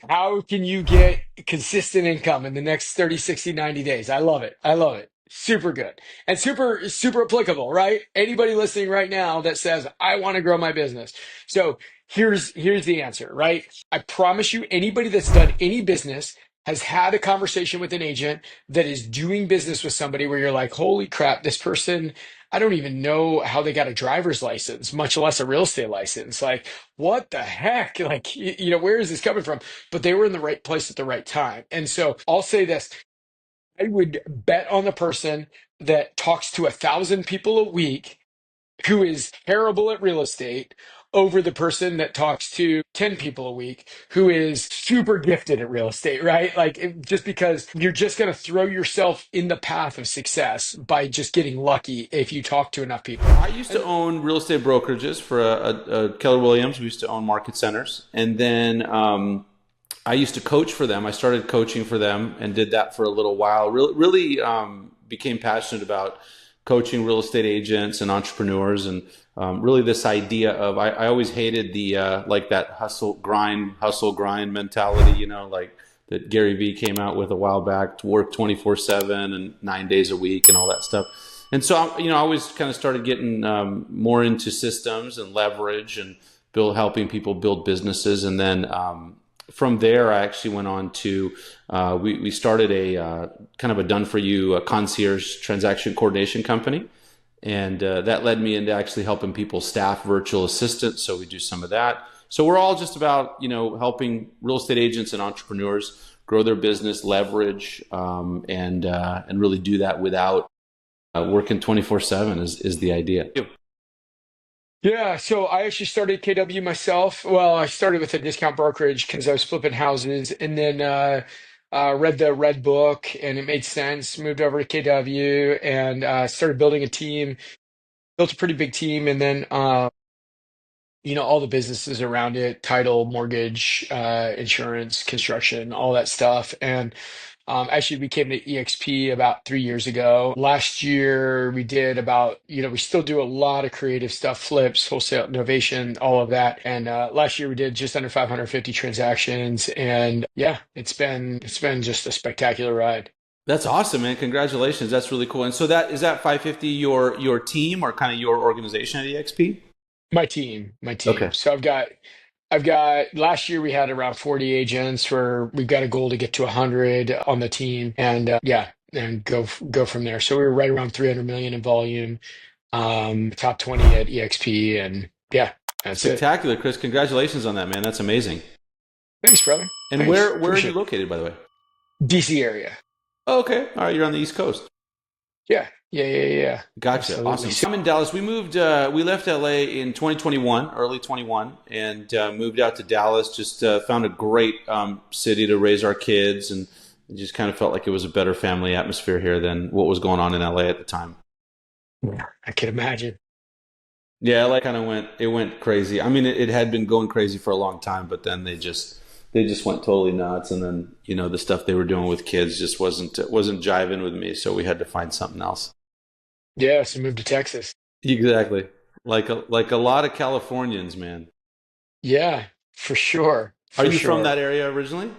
How can you get consistent income in the next 30, 60, 90 days? I love it. I love it. Super good and super applicable, right? Anybody listening right now that says, I want to grow my business. So here's the answer, right? I promise you, anybody that's done any business has had a conversation with an agent that is doing business with somebody where you're like, holy crap, this person, I don't even know how they got a driver's license, much less a real estate license. Like, what the heck? Like, where is this coming from? But they were in the right place at the right time. And so I'll say this. I would bet on the person that talks to 1,000 people a week who is terrible at real estate over the person that talks to 10 people a week who is super gifted at real estate, right? Like, just because you're just going to throw yourself in the path of success by just getting lucky if you talk to enough people. I used to own real estate brokerages for Keller Williams. We used to own market centers. And then I used to coach for them. I started coaching for them and did that for a little while. Really became passionate about coaching real estate agents and entrepreneurs, and really this idea of I always hated the like that hustle grind mentality, like that Gary Vee came out with a while back, to work 24/7 and 9 days a week and all that stuff. And so I always kind of started getting more into systems and leverage and helping people build businesses. And then from there, I actually went on to, we started a kind of a done-for-you concierge transaction coordination company. And that led me into actually helping people staff virtual assistants. So we do some of that. So we're all just about, helping real estate agents and entrepreneurs grow their business, leverage, and really do that without working 24/7 is the idea. Yeah, so I actually started KW myself. Well, I started with a discount brokerage because I was flipping houses, and then read the Red Book, and it made sense. Moved over to KW and started building a team. Built a pretty big team, and then all the businesses around it: title, mortgage, insurance, construction, all that stuff, and actually became the EXP about 3 years ago. Last year, we did about, we still do a lot of creative stuff, flips, wholesale innovation, all of that. And last year, we did just under 550 transactions. And yeah, it's been just a spectacular ride. That's awesome, man. Congratulations. That's really cool. And so is that 550 your team or kind of your organization at EXP? My team. Okay. So I've got last year we had around 40 agents where we've got a goal to get to 100 on the team, and yeah, and go from there. So we were right around 300 million in volume, top 20 at EXP, and yeah, that's it. Spectacular, Chris. Congratulations on that, man. That's amazing. Thanks, brother. And Thanks. where are you Appreciate it. located, by the way? DC area. Oh, okay. All right. You're on the East Coast. Yeah. Gotcha. Absolutely. Awesome. So I'm in Dallas. We left LA in 2021, early 21, and moved out to Dallas. Just found a great city to raise our kids, and just kind of felt like it was a better family atmosphere here than what was going on in LA at the time. Yeah, I can imagine. Yeah, LA kind of went crazy. I mean, it had been going crazy for a long time, but then they just went totally nuts, and then the stuff they were doing with kids just wasn't jiving with me, so we had to find something else. Yeah, so moved to Texas. Exactly. Like a lot of Californians, man. Yeah, for sure. Are For you from sure. that area originally?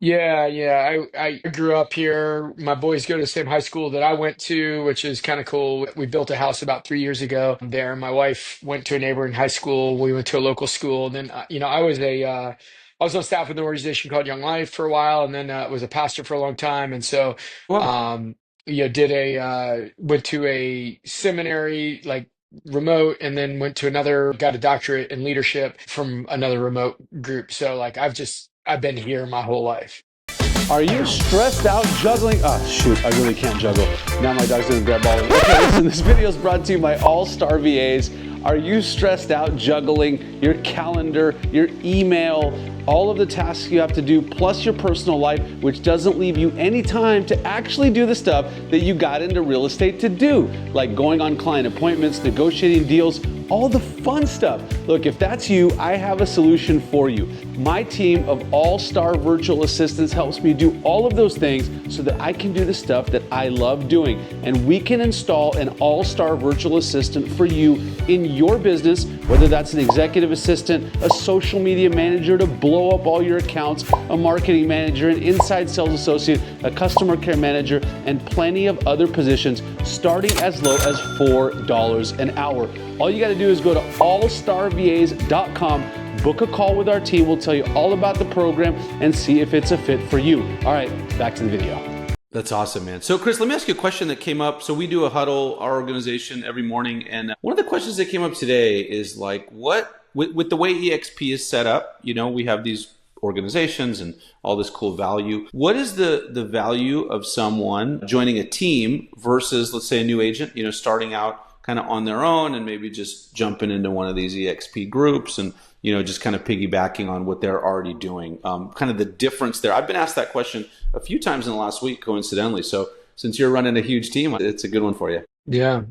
Yeah. I grew up here. My boys go to the same high school that I went to, which is kind of cool. We built a house about 3 years ago there. My wife went to a neighboring high school. We went to a local school. And then, I was on staff with an organization called Young Life for a while, and then was a pastor for a long time. And so, Wow. um, went to a seminary like remote, and then went to another, got a doctorate in leadership from another remote group. So like I've been here my whole life. Are you stressed out juggling? Oh, shoot, I really can't juggle. Now my dog's gonna grab all of it. Okay, listen, this video is brought to you by All-Star VAs. Are you stressed out juggling your calendar, your email, all of the tasks you have to do, plus your personal life, which doesn't leave you any time to actually do the stuff that you got into real estate to do, like going on client appointments, negotiating deals, all the fun stuff. Look, if that's you, I have a solution for you. My team of all-star virtual assistants helps me do all of those things so that I can do the stuff that I love doing. And we can install an all-star virtual assistant for you in your business, whether that's an executive assistant, a social media manager to blow up all your accounts, a marketing manager, an inside sales associate, a customer care manager, and plenty of other positions starting as low as $4 an hour. All you got to do is go to allstarvas.com, book a call with our team. We'll tell you all about the program and see if it's a fit for you. All right, back to the video. That's awesome, man. So Chris, let me ask you a question that came up. So we do a huddle, our organization, every morning. And one of the questions that came up today is like, with the way EXP is set up, you know, we have these organizations and all this cool value. What is the value of someone joining a team versus, let's say, a new agent, you know, starting out kind of on their own and maybe just jumping into one of these EXP groups and, you know, just kind of piggybacking on what they're already doing, kind of the difference there. I've been asked that question a few times in the last week, coincidentally. So since you're running a huge team, it's a good one for you. Yeah.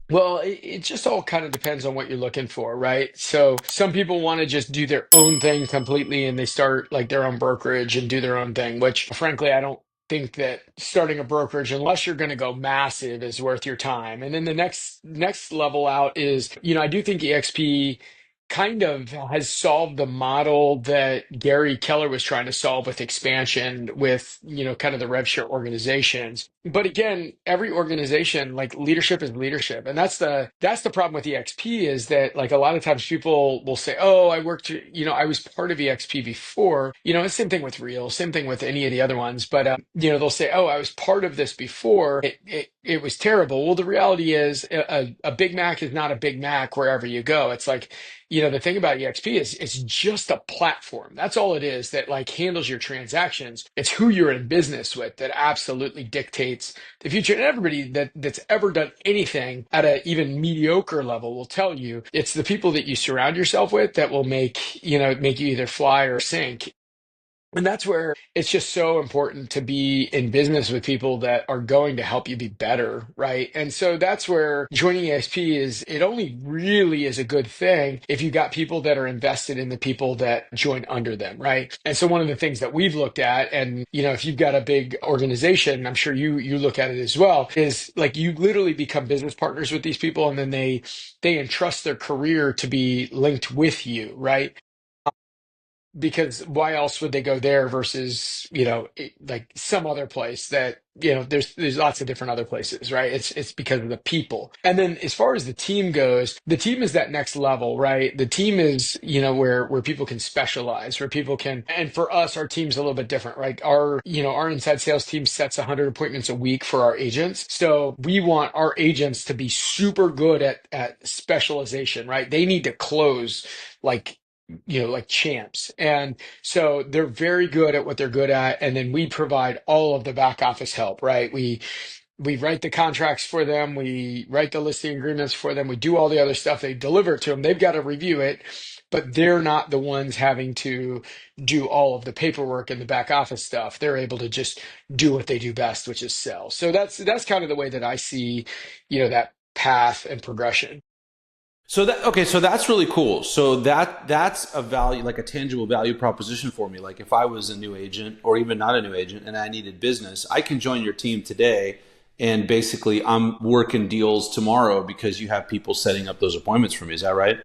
Well, it just all kind of depends on what you're looking for, right? So some people want to just do their own thing completely and they start like their own brokerage and do their own thing, which frankly, I don't think that starting a brokerage, unless you're going to go massive, is worth your time. And then the next level out is, you know, I do think EXP kind of has solved the model that Gary Keller was trying to solve with expansion with, you know, kind of the rev share organizations. But again, every organization, like leadership is leadership. And that's the problem with EXP is that like a lot of times people will say, oh, I worked, you know, I was part of EXP before, you know, the same thing with Real, same thing with any of the other ones. But, you know, they'll say, oh, I was part of this before. It was terrible. Well, the reality is a Big Mac is not a Big Mac wherever you go. It's like, you know, the thing about EXP is it's just a platform. That's all it is that like handles your transactions. It's who you're in business with that absolutely dictates the future. And everybody that's ever done anything at a even mediocre level will tell you it's the people that you surround yourself with that will make you either fly or sink. And that's where it's just so important to be in business with people that are going to help you be better, right? And so that's where joining EXP it only really is a good thing if you got people that are invested in the people that join under them, right? And so one of the things that we've looked at, and you know, if you've got a big organization, I'm sure you look at it as well, is like you literally become business partners with these people, and then they entrust their career to be linked with you, right? Because why else would they go there versus, you know, like some other place that, you know, there's lots of different other places, right? It's because of the people. And then as far as the team goes, the team is that next level, right? The team is, you know, where people can specialize, where people can, and for us, our team's a little bit different, right? Our inside sales team sets 100 appointments a week for our agents. So we want our agents to be super good at specialization, right? They need to close like, you know, like champs. And so they're very good at what they're good at. And then we provide all of the back office help, right? We write the contracts for them. We write the listing agreements for them. We do all the other stuff. They deliver it to them. They've got to review it, but they're not the ones having to do all of the paperwork and the back office stuff. They're able to just do what they do best, which is sell. So that's kind of the way that I see, you know, that path and progression. So that's really cool. So that's a value, like a tangible value proposition for me. Like if I was a new agent or even not a new agent and I needed business, I can join your team today and basically I'm working deals tomorrow because you have people setting up those appointments for me. Is that right?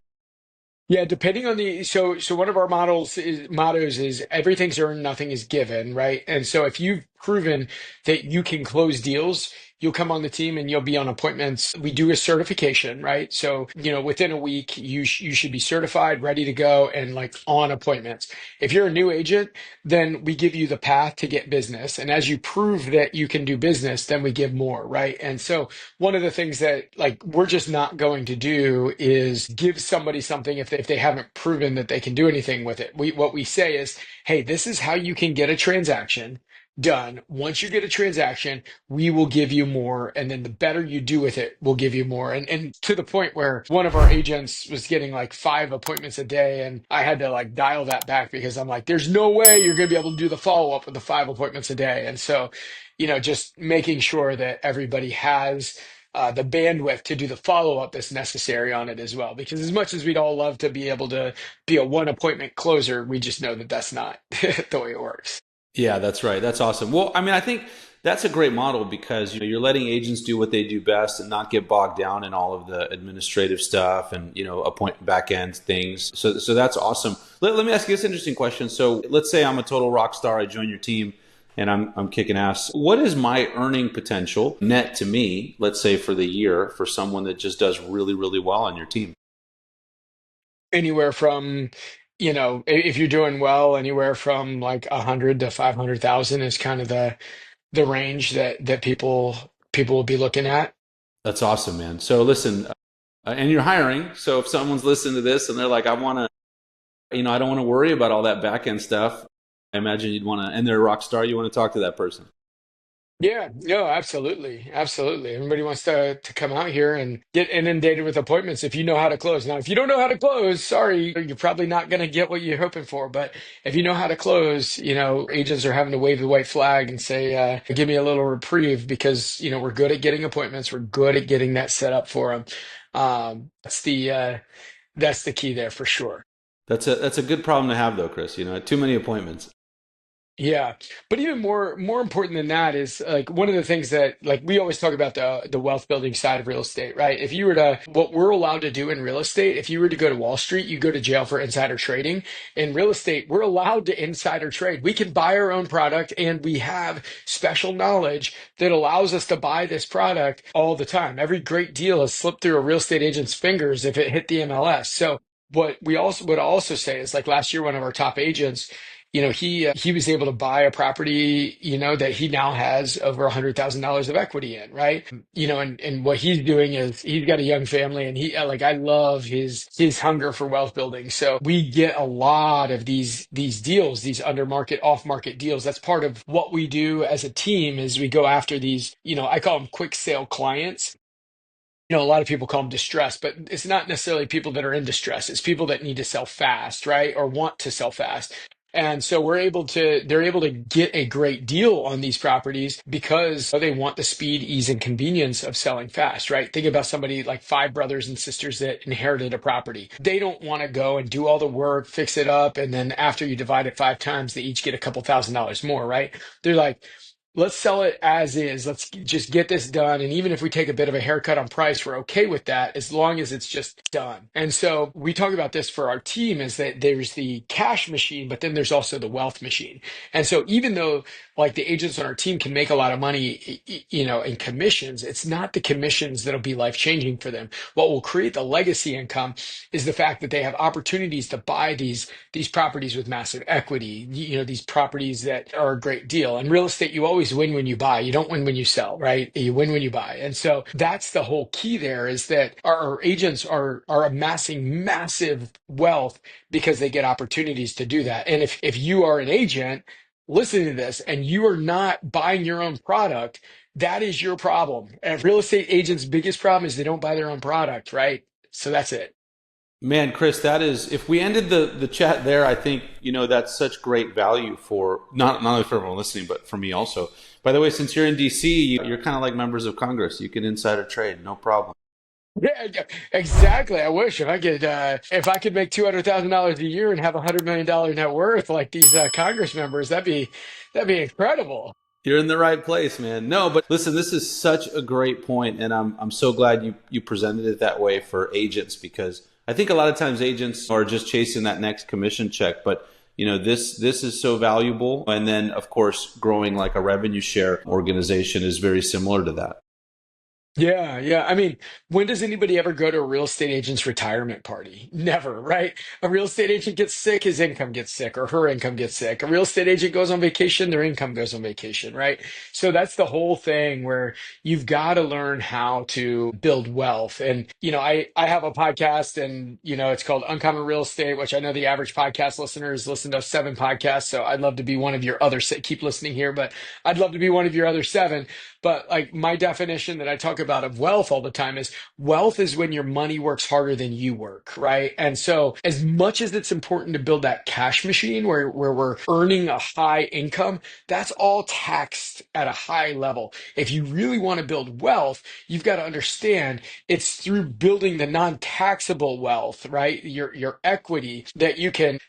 Yeah, depending on so one of our mottos is everything's earned, nothing is given, right? And so if you've proven that you can close deals, you'll come on the team and you'll be on appointments. We do a certification, right? So, you know, within a week, you should be certified, ready to go, and like on appointments. If you're a new agent, then we give you the path to get business. And as you prove that you can do business, then we give more, right? And so one of the things that like we're just not going to do is give somebody something if they haven't proven that they can do anything with it. What we say is, hey, this is how you can get a transaction done. Once you get a transaction, we will give you more. And then the better you do with it, we'll give you more. And to the point where one of our agents was getting like 5 appointments a day. And I had to like dial that back because I'm like, there's no way you're going to be able to do the follow-up with the 5 appointments a day. And so, you know, just making sure that everybody has the bandwidth to do the follow-up that's necessary on it as well. Because as much as we'd all love to be able to be a one appointment closer, we just know that that's not the way it works. Yeah, that's right. That's awesome. Well, I mean, I think that's a great model because you're letting agents do what they do best and not get bogged down in all of the administrative stuff and appoint back end things. So that's awesome. Let me ask you this interesting question. So let's say I'm a total rock star. I join your team and I'm kicking ass. What is my earning potential net to me, let's say for the year, for someone that just does really, really well on your team? Anywhere from, if you're doing well, anywhere from like 100 to 500,000 is kind of the range that people will be looking at. That's awesome, man. So listen, and you're hiring. So if someone's listening to this and they're like, I want to, I don't want to worry about all that back end stuff. I imagine you'd want to, and they're a rock star, you want to talk to that person. Yeah, no, absolutely. Absolutely. Everybody wants to come out here and get inundated with appointments if you know how to close. Now, if you don't know how to close, sorry, you're probably not going to get what you're hoping for. But if you know how to close, agents are having to wave the white flag and say, give me a little reprieve because, we're good at getting appointments. We're good at getting that set up for them. That's the key there for sure. That's a good problem to have though, Chris, too many appointments. Yeah, but even more important than that is like one of the things that like we always talk about the wealth building side of real estate, right? If you were to what we're allowed to do in real estate, if you were to go to Wall Street, you go to jail for insider trading. In real estate, we're allowed to insider trade. We can buy our own product and we have special knowledge that allows us to buy this product all the time. Every great deal has slipped through a real estate agent's fingers if it hit the MLS. So what we also would also say is like last year, one of our top agents, he was able to buy a property, that he now has over $100,000 of equity in, right? And what he's doing is he's got a young family, and I love his hunger for wealth building. So we get a lot of these deals, these under market, off market deals. That's part of what we do as a team is we go after these, I call them quick sale clients. A lot of people call them distress, but it's not necessarily people that are in distress. It's people that need to sell fast, right? Or want to sell fast. And so they're able to get a great deal on these properties because they want the speed, ease, and convenience of selling fast, right? Think about somebody like five brothers and sisters that inherited a property. They don't want to go and do all the work, fix it up, and then after you divide it 5 times, they each get a couple $1,000s more, right? They're like, let's sell it as is. Let's just get this done. And even if we take a bit of a haircut on price, we're okay with that as long as it's just done. And so we talk about this for our team is that there's the cash machine, but then there's also the wealth machine. And so even though like the agents on our team can make a lot of money, in commissions, it's not the commissions that'll be life changing for them. What will create the legacy income is the fact that they have opportunities to buy these properties with massive equity, these properties that are a great deal. In real estate, you always win when you buy. You don't win when you sell, right? You win when you buy. And so that's the whole key there is that our agents are amassing massive wealth because they get opportunities to do that. And if you are an agent listening to this and you are not buying your own product, that is your problem. And real estate agents' biggest problem is they don't buy their own product, right? So that's it. Man, Chris, that is, if we ended the chat there, I think, that's such great value for not only for everyone listening, but for me also. By the way, since you're in DC, you're kind of like members of Congress. You can insider trade, no problem. Yeah, exactly. I wish if I could make $200,000 a year and have $100 million net worth like these Congress members, that'd be incredible. You're in the right place, man. No, but listen, this is such a great point, and I'm so glad you presented it that way for agents because I think a lot of times agents are just chasing that next commission check, but this is so valuable. And then of course, growing like a revenue share organization is very similar to that. Yeah, yeah. I mean, when does anybody ever go to a real estate agent's retirement party? Never, right? A real estate agent gets sick, his income gets sick, or her income gets sick. A real estate agent goes on vacation, their income goes on vacation, right? So that's the whole thing where you've got to learn how to build wealth. And, I have a podcast and, it's called Uncommon Real Estate, which I know the average podcast listeners listen to 7 podcasts. So I'd love to be one of your other, keep listening here, but I'd love to be one of your other 7. But like my definition that I talk about about of wealth all the time is wealth is when your money works harder than you work, right? And so as much as it's important to build that cash machine where we're earning a high income, that's all taxed at a high level. If you really want to build wealth, you've got to understand it's through building the non-taxable wealth, right? Your equity that you can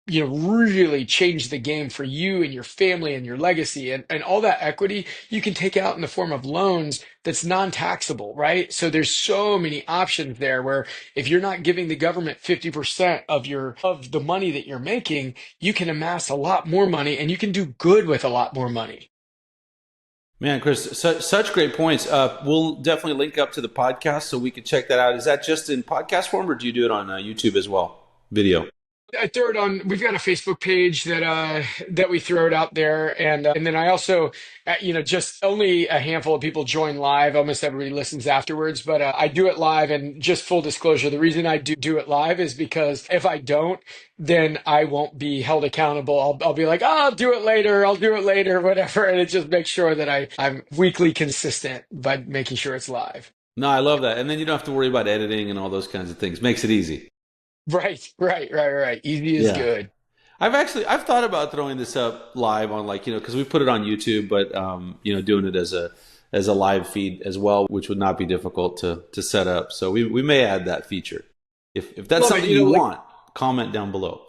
really change the game for you and your family and your legacy and all that equity you can take out in the form of loans that's non-taxable, right? So there's so many options there where if you're not giving the government 50% of the money that you're making, you can amass a lot more money and you can do good with a lot more money. Man, Chris, such great points. We'll definitely link up to the podcast so we can check that out. Is that just in podcast form, or do you do it on YouTube as well, video? I throw it on. We've got a Facebook page that we throw it out there, and then I also, just only a handful of people join live. Almost everybody listens afterwards, but I do it live. And just full disclosure, the reason I do it live is because if I don't, then I won't be held accountable. I'll be like, oh, I'll do it later. I'll do it later, whatever, and it just makes sure that I'm weekly consistent by making sure it's live. No, I love that, and then you don't have to worry about editing and all those kinds of things. Makes it easy. Right. Easy is Yeah. good. I've thought about throwing this up live on, like, because we put it on YouTube, but doing it as a live feed as well, which would not be difficult to set up. So we may add that feature. If that's Love something it. you want, comment down below.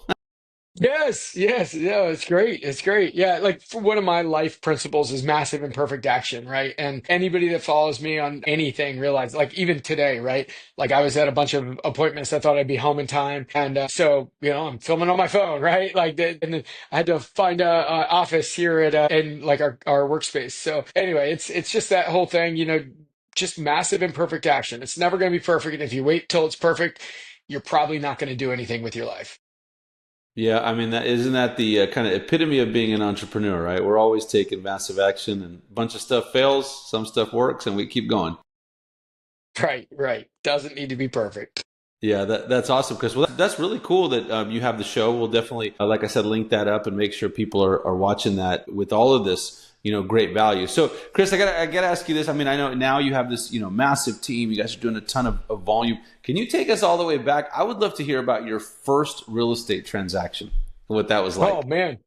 Yes, yeah, it's great. It's great. Yeah, like for one of my life principles is massive imperfect action, right? And anybody that follows me on anything realize, like even today, right? Like I was at a bunch of appointments. I thought I'd be home in time, and so I'm filming on my phone, right? And then I had to find a office here in like our workspace. So anyway, it's just that whole thing, just massive imperfect action. It's never going to be perfect, and if you wait till it's perfect, you're probably not going to do anything with your life. Yeah, I mean, isn't that the kind of epitome of being an entrepreneur, right? We're always taking massive action, and a bunch of stuff fails, some stuff works, and we keep going. Right. Doesn't need to be perfect. Yeah, that's awesome, Chris. Well, that's really cool that you have the show. We'll definitely, like I said, link that up and make sure people are watching that with all of this, great value. So, Chris, I gotta ask you this. I mean, I know now you have this, massive team. You guys are doing a ton of volume. Can you take us all the way back? I would love to hear about your first real estate transaction, what that was like. Oh man.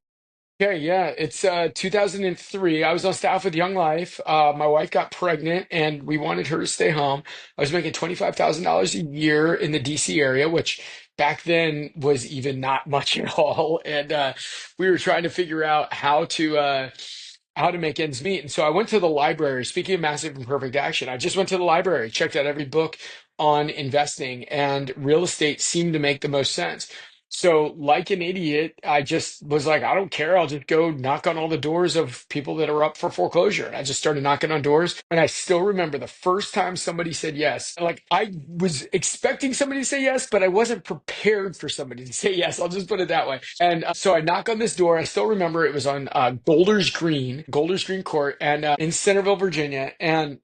Okay, yeah, it's 2003. I was on staff with Young Life. My wife got pregnant, and we wanted her to stay home. I was making $25,000 a year in the DC area, which back then was even not much at all. And we were trying to figure out how to make ends meet. And so I went to the library. Speaking of massive imperfect action, I just went to the library, checked out every book on investing, and real estate seemed to make the most sense. So, like an idiot, I just was like, I don't care. I'll just go knock on all the doors of people that are up for foreclosure. And I just started knocking on doors. And I still remember the first time somebody said yes. Like, I was expecting somebody to say yes, but I wasn't prepared for somebody to say yes. I'll just put it that way. And so I knock on this door. I still remember it was on Golders Green Court, and in Centerville, Virginia. And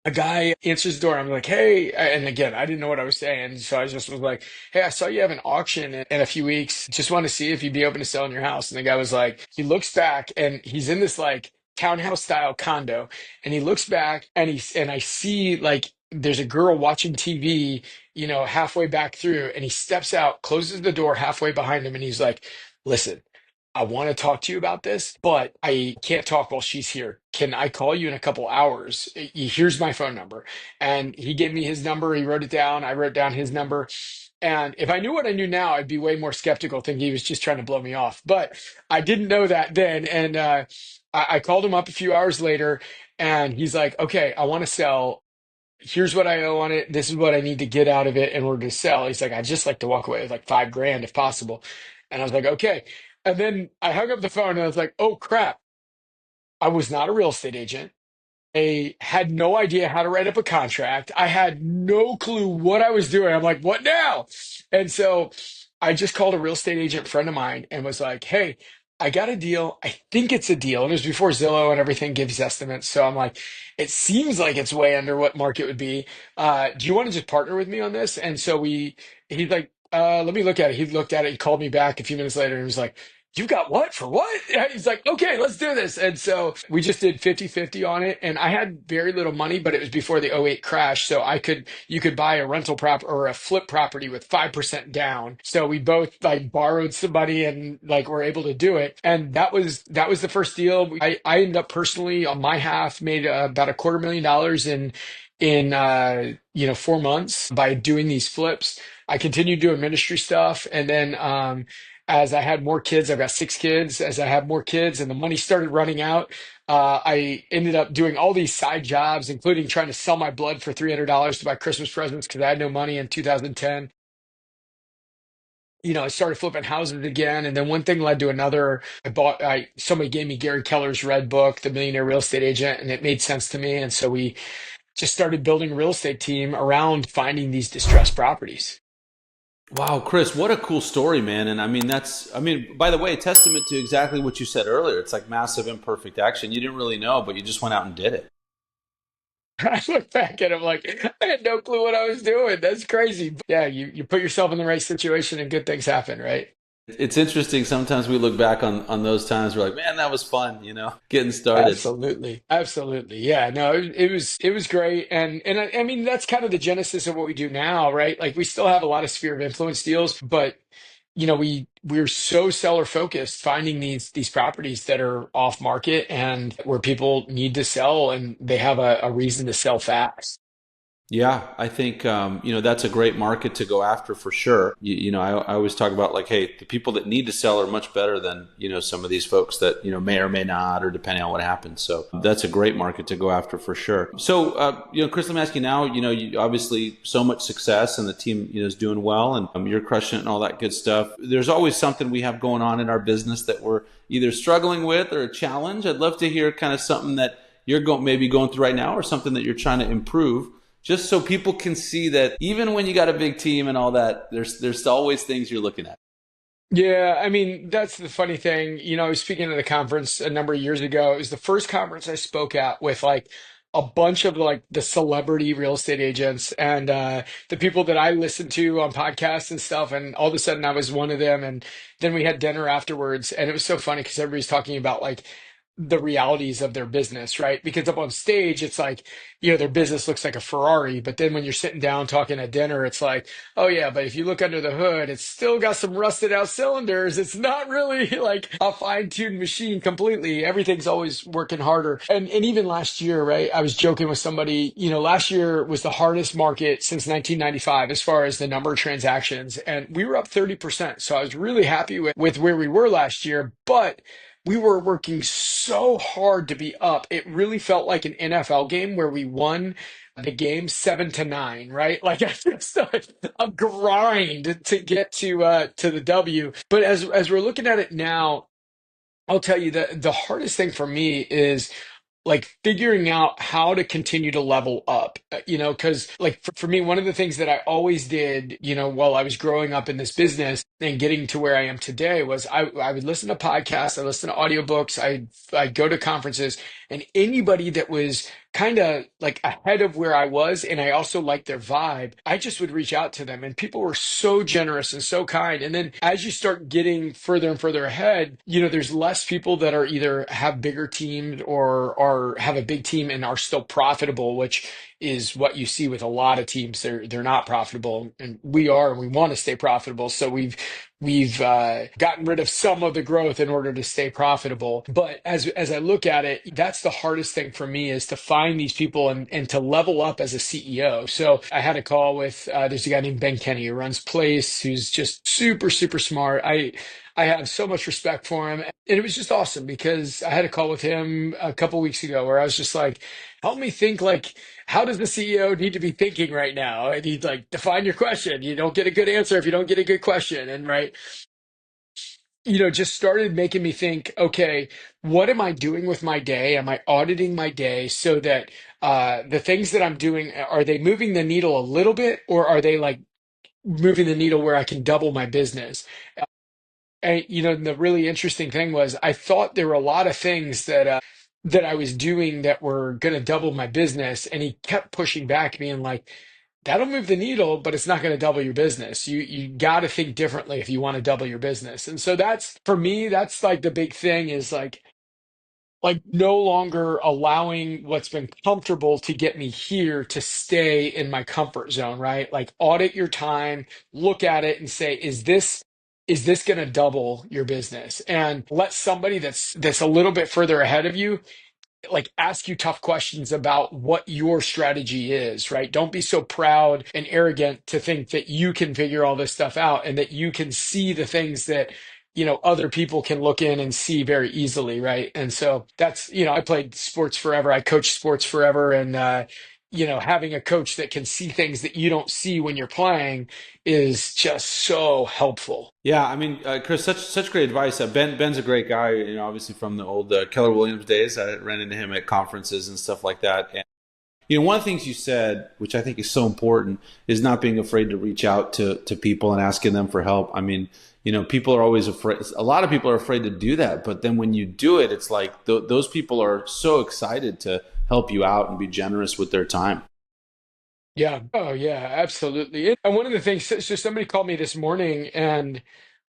a guy answers the door. I'm like, hey, and again, I didn't know what I was saying. So I just was like, hey, I saw you have an auction in a few weeks. Just want to see if you'd be open to selling your house. And the guy was like, he looks back and he's in this like townhouse style condo. And he looks back and I see like there's a girl watching TV, halfway back through. And he steps out, closes the door halfway behind him. And he's like, listen, I want to talk to you about this, but I can't talk while she's here. Can I call you in a couple hours? Here's my phone number. And he gave me his number. He wrote it down. I wrote down his number. And if I knew what I knew now, I'd be way more skeptical, thinking he was just trying to blow me off. But I didn't know that then. And I called him up a few hours later, and he's like, okay, I want to sell. Here's what I owe on it. This is what I need to get out of it in order to sell. He's like, I'd just like to walk away with like 5 grand if possible. And I was like, okay. And then I hung up the phone and I was like, oh crap. I was not a real estate agent. I had no idea how to write up a contract. I had no clue what I was doing. I'm like, what now? And so I just called a real estate agent friend of mine and was like, hey, I got a deal. I think it's a deal. And it was before Zillow and everything gives estimates. So I'm like, it seems like it's way under what market would be. Do you want to just partner with me on this? And so he's like, let me look at it. He looked at it. He called me back a few minutes later and he was like, you got what for what? Yeah, he's like, okay, let's do this. And so we just did 50-50 on it. And I had very little money, but it was before the '08 crash. So you could buy a rental prop or a flip property with 5% down. So we both like borrowed somebody and like were able to do it. And that was the first deal. I ended up personally on my half made about $250,000 in 4 months by doing these flips. I continued doing ministry stuff. And then, as I had more kids, I've got 6 kids. As I had more kids and the money started running out, I ended up doing all these side jobs, including trying to sell my blood for $300 to buy Christmas presents because I had no money in 2010. I started flipping houses again, and then one thing led to another. Somebody gave me Gary Keller's Red Book, The Millionaire Real Estate Agent, and it made sense to me. And so we just started building a real estate team around finding these distressed properties. Wow, Chris, what a cool story, man. And by the way, testament to exactly what you said earlier. It's like massive imperfect action. You didn't really know, but you just went out and did it. I look back and I'm like, I had no clue what I was doing. That's crazy. But yeah, you put yourself in the right situation and good things happen, right? It's interesting. Sometimes we look back on those times. We're like, man, that was fun, getting started. Absolutely. Absolutely. Yeah, no, it was great. And I mean, that's kind of the genesis of what we do now, right? Like we still have a lot of sphere of influence deals, but we're so seller focused, finding these properties that are off market and where people need to sell and they have a reason to sell fast. Yeah, I think that's a great market to go after for sure. I always talk about like, hey, the people that need to sell are much better than some of these folks that may or may not, or depending on what happens. So that's a great market to go after for sure. So Chris, let me ask you now. You obviously so much success, and the team is doing well, and you're crushing it and all that good stuff. There's always something we have going on in our business that we're either struggling with or a challenge. I'd love to hear kind of something that you're maybe going through right now, or something that you're trying to improve, just so people can see that even when you got a big team and all that, there's always things you're looking at. Yeah, I mean, that's the funny thing. I was speaking at a conference a number of years ago. It was the first conference I spoke at with like a bunch of like the celebrity real estate agents and the people that I listen to on podcasts and stuff. And all of a sudden I was one of them. And then we had dinner afterwards. And it was so funny because everybody's talking about like the realities of their business, right? Because up on stage, it's like, their business looks like a Ferrari. But then when you're sitting down talking at dinner, it's like, oh yeah, but if you look under the hood, it's still got some rusted out cylinders. It's not really like a fine-tuned machine completely. Everything's always working harder. And even last year, right? I was joking with somebody, last year was the hardest market since 1995 as far as the number of transactions. And we were up 30%. So I was really happy with where we were last year. But we were working so hard to be up. It really felt like an NFL game where we won the game 7-9, right? Like it's just a grind to get to the W. But as we're looking at it now, I'll tell you that the hardest thing for me is like figuring out how to continue to level up, because like for me, one of the things that I always did, while I was growing up in this business and getting to where I am today was I would listen to podcasts, I listen to audiobooks, I'd go to conferences, and anybody that was kind of like ahead of where I was, and I also liked their vibe, I just would reach out to them. And people were so generous and so kind. And then as you start getting further and further ahead, there's less people that are either have bigger teams or have a big team and are still profitable, which is what you see with a lot of teams. They're not profitable, and we are, and we want to stay profitable. So we've gotten rid of some of the growth in order to stay profitable. But as I look at it, that's the hardest thing for me is to find these people and to level up as a CEO. So I had a call with there's a guy named Ben Kenny who runs Place, who's just super, super smart. I have so much respect for him. And it was just awesome because I had a call with him a couple weeks ago where I was just like, help me think, like, how does the CEO need to be thinking right now? And he'd like, define your question. You don't get a good answer if you don't get a good question. And right, just started making me think, okay, what am I doing with my day? Am I auditing my day so that the things that I'm doing, are they moving the needle a little bit, or are they like moving the needle where I can double my business? And the really interesting thing was I thought there were a lot of things that I was doing that were going to double my business, and he kept pushing back, being like, that'll move the needle, but it's not going to double your business. You got to think differently if you want to double your business. And so that's for me, that's like the big thing is like no longer allowing what's been comfortable to get me here to stay in my comfort zone, right? Like audit your time, look at it and say, is this going to double your business? And let somebody that's a little bit further ahead of you like ask you tough questions about what your strategy is, right? Don't be so proud and arrogant to think that you can figure all this stuff out and that you can see the things that, other people can look in and see very easily, right? And so that's, I played sports forever. I coached sports forever. And, having a coach that can see things that you don't see when you're playing is just so helpful. Yeah, I mean, Chris, such great advice. Ben's a great guy. Obviously from the old Keller Williams days. I ran into him at conferences and stuff like that. And one of the things you said, which I think is so important, is not being afraid to reach out to people and asking them for help. I mean, people are always afraid. A lot of people are afraid to do that, but then when you do it, it's like those people are so excited to help you out and be generous with their time. Yeah. Oh, yeah, absolutely. And one of the things, so somebody called me this morning, and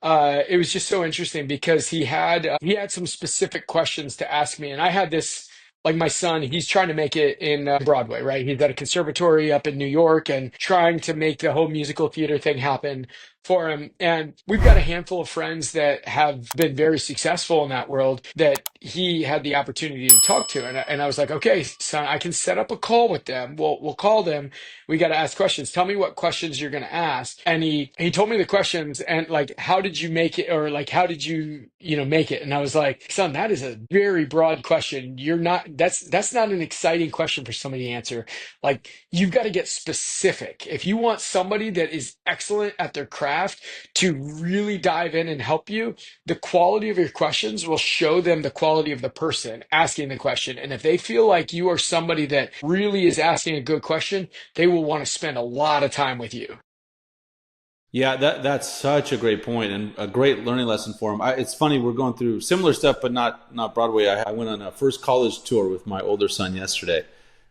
it was just so interesting because he had some specific questions to ask me, and I had this. Like my son, he's trying to make it in Broadway, right? He's at a conservatory up in New York and trying to make the whole musical theater thing happen for him. And we've got a handful of friends that have been very successful in that world that he had the opportunity to talk to. And I was like, okay, son, I can set up a call with them. We'll call them. We got to ask questions. Tell me what questions you're going to ask. And he told me the questions and like, how did you make it? Or like, how did you, make it? And I was like, son, that is a very broad question. That's not an exciting question for somebody to answer. Like, you've got to get specific. If you want somebody that is excellent at their craft to really dive in and help you, the quality of your questions will show them the quality of the person asking the question. And if they feel like you are somebody that really is asking a good question, they will want to spend a lot of time with you. Yeah, that's such a great point and a great learning lesson for him. It's funny, we're going through similar stuff, but not Broadway. I went on a first college tour with my older son yesterday.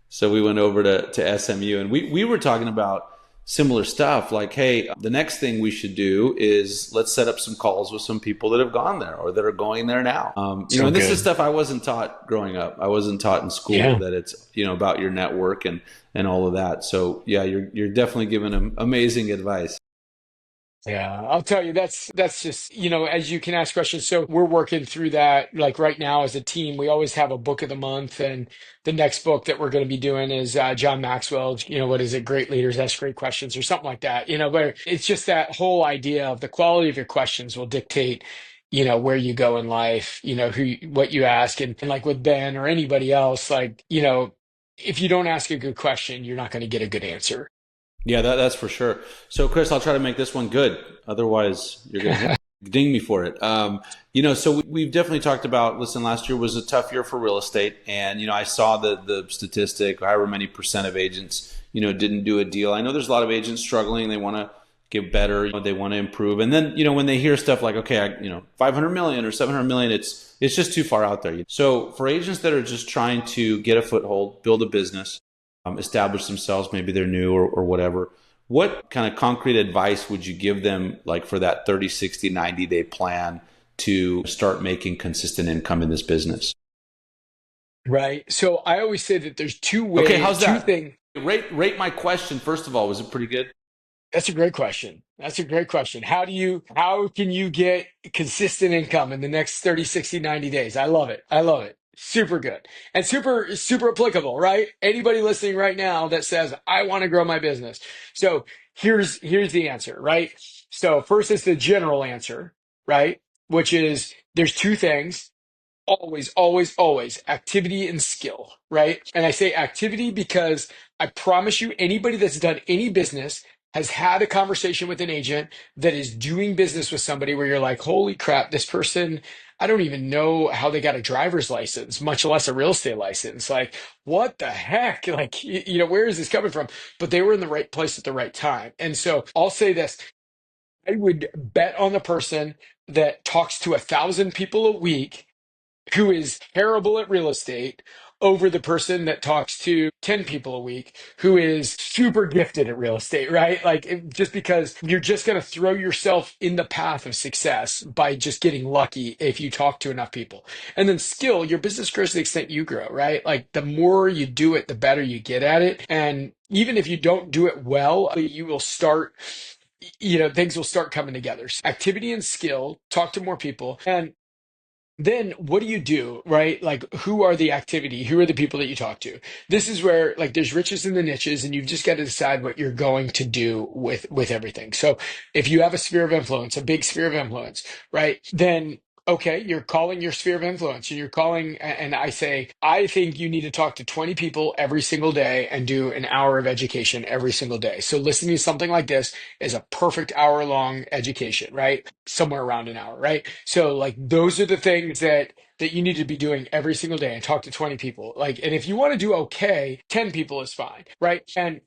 So we went over to SMU and we were talking about similar stuff like, hey, the next thing we should do is let's set up some calls with some people that have gone there or that are going there now. And this is stuff I wasn't taught growing up. I wasn't taught in school that it's, about your network and all of that. So yeah, you're definitely giving them amazing advice. Yeah, I'll tell you, that's just, as you can ask questions. So we're working through that. Like right now as a team, we always have a book of the month. And the next book that we're going to be doing is John Maxwell's, what is it? Great Leaders Ask Great Questions or something like that. But it's just that whole idea of the quality of your questions will dictate, where you go in life, what you ask. And like with Ben or anybody else, like, if you don't ask a good question, you're not going to get a good answer. Yeah, that's for sure. So, Chris, I'll try to make this one good. Otherwise, you're going to ding me for it. So we've definitely talked about, listen, last year was a tough year for real estate. And, I saw the statistic, however many percent of agents, didn't do a deal. I know there's a lot of agents struggling. They want to get better. They want to improve. And then, when they hear stuff like, okay, 500 million or 700 million, it's just too far out there. So for agents that are just trying to get a foothold, build a business, establish themselves, maybe they're new or whatever, what kind of concrete advice would you give them like for that 30, 60, 90-day plan to start making consistent income in this business? Right. So I always say that there's two ways. Okay, how's that? Two things. Rate my question, first of all. Was it pretty good? That's a great question. That's a great question. How can you get consistent income in the next 30, 60, 90 days? I love it. I love it. Super good and super, super applicable, right? Anybody listening right now that says, I want to grow my business. So here's the answer, right? So first is the general answer, right? Which is there's two things. Always, always, always activity and skill, right? And I say activity because I promise you, anybody that's done any business has had a conversation with an agent that is doing business with somebody where you're like, holy crap, this person, I don't even know how they got a driver's license, much less a real estate license. Like, what the heck? Like, where is this coming from? But they were in the right place at the right time. And so I'll say this. I would bet on the person that talks to 1,000 people a week who is terrible at real estate over the person that talks to 10 people a week who is super gifted at real estate, right? Like, just because you're just going to throw yourself in the path of success by just getting lucky if you talk to enough people. And then skill, your business grows to the extent you grow, right? Like, the more you do it, the better you get at it. And even if you don't do it well, you will start, things will start coming together. So activity and skill, talk to more people. And then what do you do, right? Like, who are the activity? Who are the people that you talk to? This is where, like, there's riches in the niches, and you've just got to decide what you're going to do with everything. So if you have a sphere of influence, a big sphere of influence, right? Then okay, you're calling your sphere of influence, and you're calling, and I say, I think you need to talk to 20 people every single day and do an hour of education every single day. So listening to something like this is a perfect hour-long education, right? Somewhere around an hour, right? So, like, those are the things that you need to be doing every single day, and talk to 20 people. Like, and if you want to do okay, 10 people is fine, right? And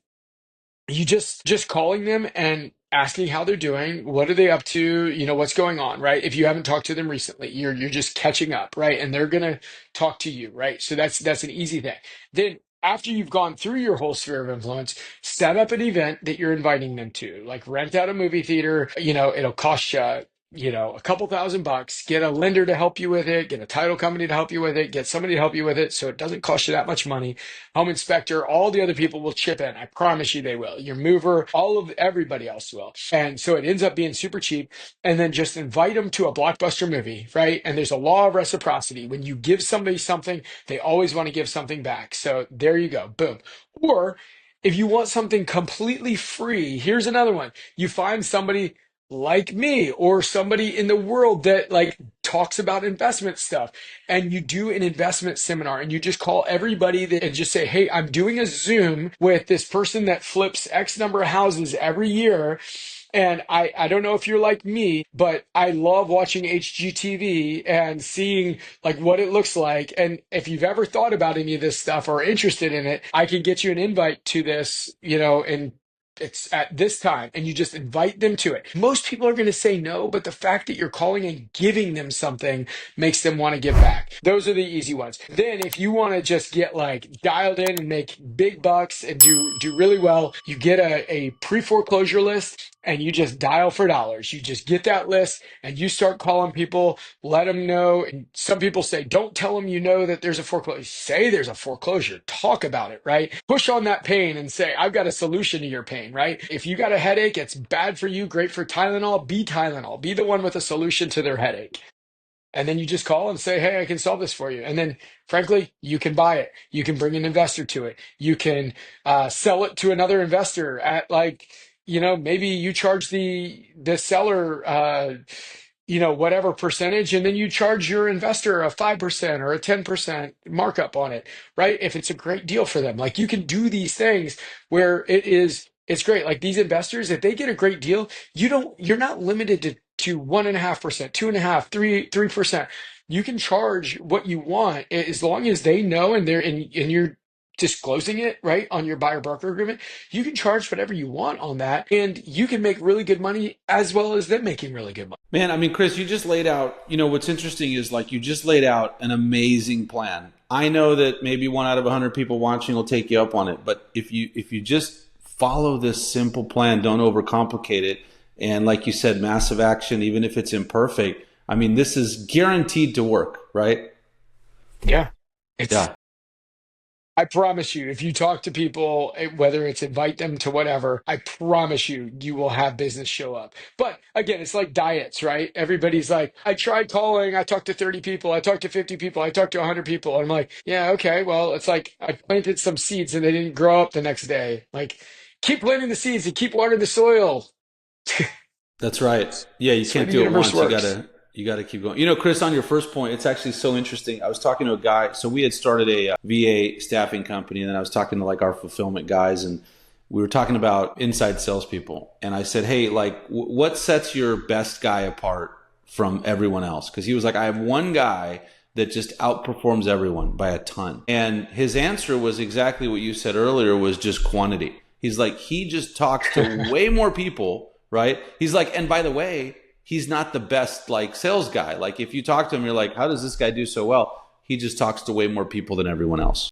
you just calling them and asking how they're doing, what are they up to, what's going on, right? If you haven't talked to them recently, you're just catching up, right? And they're gonna talk to you, right? So that's an easy thing. Then after you've gone through your whole sphere of influence, set up an event that you're inviting them to, like rent out a movie theater. It'll cost you, a couple $1,000. Get a lender to help you with it, get a title company to help you with it, get somebody to help you with it, so it doesn't cost you that much money. Home inspector, all the other people will chip in. I promise you they will. Your mover, everybody else will. And so it ends up being super cheap. And then just invite them to a blockbuster movie, right? And there's a law of reciprocity. When you give somebody something, they always want to give something back. So there you go. Boom. Or if you want something completely free, here's another one. You find somebody like me or somebody in the world that, like, talks about investment stuff, and you do an investment seminar, and you just call everybody and just say, hey, I'm doing a Zoom with this person that flips X number of houses every year. And I don't know if you're like me, but I love watching HGTV and seeing, like, what it looks like. And if you've ever thought about any of this stuff or interested in it, I can get you an invite to this, and it's at this time, and you just invite them to it. Most people are going to say no, but the fact that you're calling and giving them something makes them want to give back. Those are the easy ones. Then if you want to just get, like, dialed in and make big bucks and do really well, you get a pre-foreclosure list, and you just dial for dollars. You just get that list and you start calling people, let them know. And some people say, don't tell them that there's a foreclosure. Say there's a foreclosure. Talk about it, right? Push on that pain and say, I've got a solution to your pain, right? If you got a headache, it's bad for you, great for Tylenol. Be Tylenol. Be the one with a solution to their headache. And then you just call and say, hey, I can solve this for you. And then, frankly, you can buy it. You can bring an investor to it. You can sell it to another investor at, like, maybe you charge the seller, whatever percentage, and then you charge your investor a 5% or a 10% markup on it, right? If it's a great deal for them. Like, you can do these things where it's great. Like, these investors, if they get a great deal, you're not limited to 1.5%, 2.5%, 3%. You can charge what you want as long as they know, and you're disclosing it, right, on your buyer broker agreement. You can charge whatever you want on that, and you can make really good money as well as them making really good money. Man, I mean, Chris, you just laid out, what's interesting is, like, you just laid out an amazing plan. I know that maybe 1 out of 100 people watching will take you up on it, but if you just follow this simple plan, don't overcomplicate it, and, like you said, massive action, even if it's imperfect, I mean, this is guaranteed to work, right? Yeah. Yeah. I promise you, if you talk to people, whether it's invite them to whatever, I promise you, you will have business show up. But again, it's like diets, right? Everybody's like, I tried calling, I talked to 30 people, I talked to 50 people, I talked to 100 people. And I'm like, yeah, okay, well, it's like I planted some seeds and they didn't grow up the next day. Like, keep planting the seeds and keep watering the soil. That's right. Yeah, you can't do it once. You gotta keep going. Chris, on your first point, it's actually so interesting. I was talking to a guy. So we had started a VA staffing company, and then I was talking to, like, our fulfillment guys, and we were talking about inside salespeople. And I said, hey, like, what sets your best guy apart from everyone else? Because he was like, I have one guy that just outperforms everyone by a ton. And his answer was exactly what you said earlier, was just quantity. He's like, he just talks to way more people, right? He's like, and by the way, he's not the best like sales guy. Like if you talk to him, you're like, how does this guy do so well? He just talks to way more people than everyone else.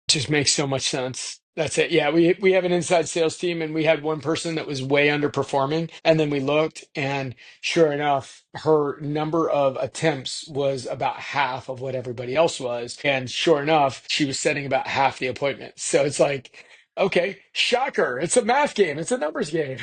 Just makes so much sense. That's it. Yeah, we have an inside sales team, and we had one person that was way underperforming, and then we looked, and sure enough, her number of attempts was about half of what everybody else was, and sure enough, she was setting about half the appointments. So it's like, okay, shocker! It's a math game. It's a numbers game.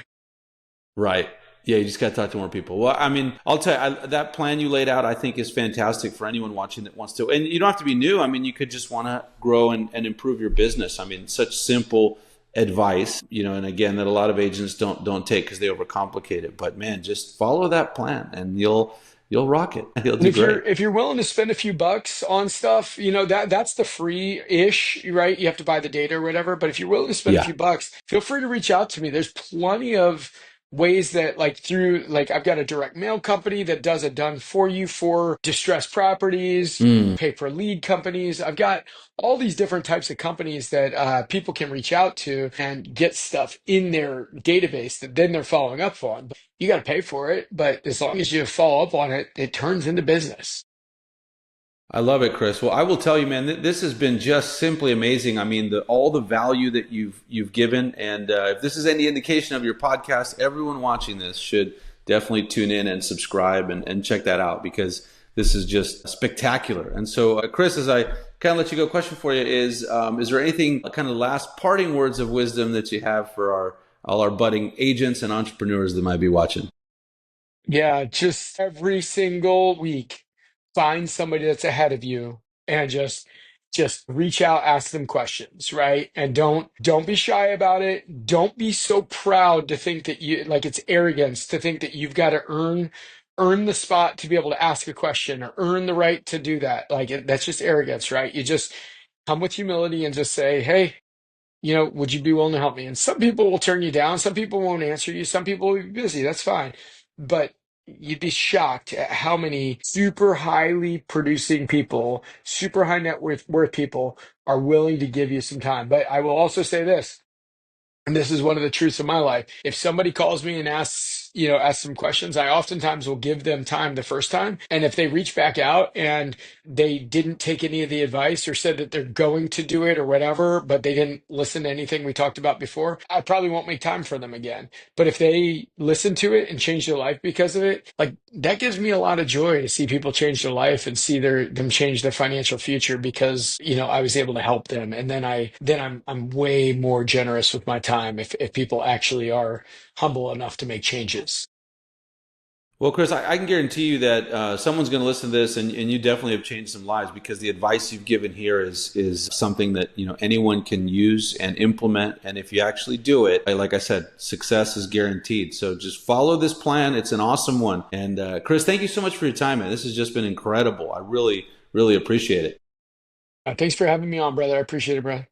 Right. Yeah, you just got to talk to more people. Well, I mean, I'll tell you, that plan you laid out, I think is fantastic for anyone watching that wants to. And you don't have to be new. I mean, you could just want to grow and improve your business. I mean, such simple advice, and again, that a lot of agents don't take because they overcomplicate it. But man, just follow that plan and you'll rock it. You'll And do great. if you're willing to spend a few bucks on stuff, that's the free-ish, right? You have to buy the data or whatever. But if you're willing to spend a Yeah. few bucks, feel free to reach out to me. There's plenty of ways that I've got a direct mail company that does it done for you for distressed properties, Mm. pay per lead companies. I've got all these different types of companies that people can reach out to and get stuff in their database that then they're following up on. You got to pay for it, but as long as you follow up on it, it turns into business. I love it, Chris. Well, I will tell you, man, this has been just simply amazing. I mean, all the value that you've given, and if this is any indication of your podcast, everyone watching this should definitely tune in and subscribe and check that out because this is just spectacular. And so, Chris, as I kind of let you go, question for you is there anything kind of last parting words of wisdom that you have for all our budding agents and entrepreneurs that might be watching? Yeah, just every single week, find somebody that's ahead of you and just reach out, ask them questions, right? And don't be shy about it. Don't be so proud to think that it's arrogance to think that you've got to earn the spot to be able to ask a question or earn the right to do that. That's just arrogance, right? You just come with humility and just say, hey, would you be willing to help me? And some people will turn you down. Some people won't answer you. Some people will be busy. That's fine. But you'd be shocked at how many super highly producing people, super high net worth people are willing to give you some time. But I will also say this, and this is one of the truths of my life. If somebody calls me and asks some questions, I oftentimes will give them time the first time. And if they reach back out and they didn't take any of the advice or said that they're going to do it or whatever, but they didn't listen to anything we talked about before, I probably won't make time for them again. But if they listen to it and change their life because of it, that gives me a lot of joy to see people change their life and see them change their financial future because, I was able to help them. And then I'm way more generous with my time if people actually are humble enough to make changes. Well, Chris, I can guarantee you that someone's going to listen to this, and you definitely have changed some lives because the advice you've given here is something that anyone can use and implement. And if you actually do it, like I said, success is guaranteed. So just follow this plan; it's an awesome one. And Chris, thank you so much for your time, man. This has just been incredible. I really, really appreciate it. Thanks for having me on, brother. I appreciate it, bro.